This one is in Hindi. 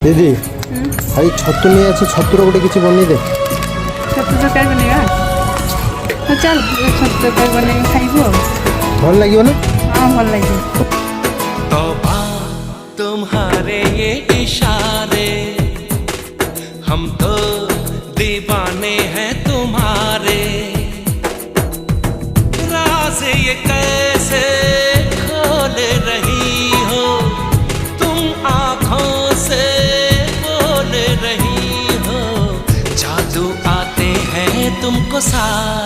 दीदी भाई छतु नहीं अच्छे छतुर गोटे किसी बनी दे छतु तरकारी बनेगा। हाँ चल छतु तरकारी बनेगा खाइबो। भल लगे ना। हाँ भल लगे। तौबा तुम्हारे ये इशारे, हम तो दीवाने हैं तुम्हारे। राज ये कैसे खोल रही हो तुम, आँखों से बोल रही हो। जादू आते हैं तुमको सारे।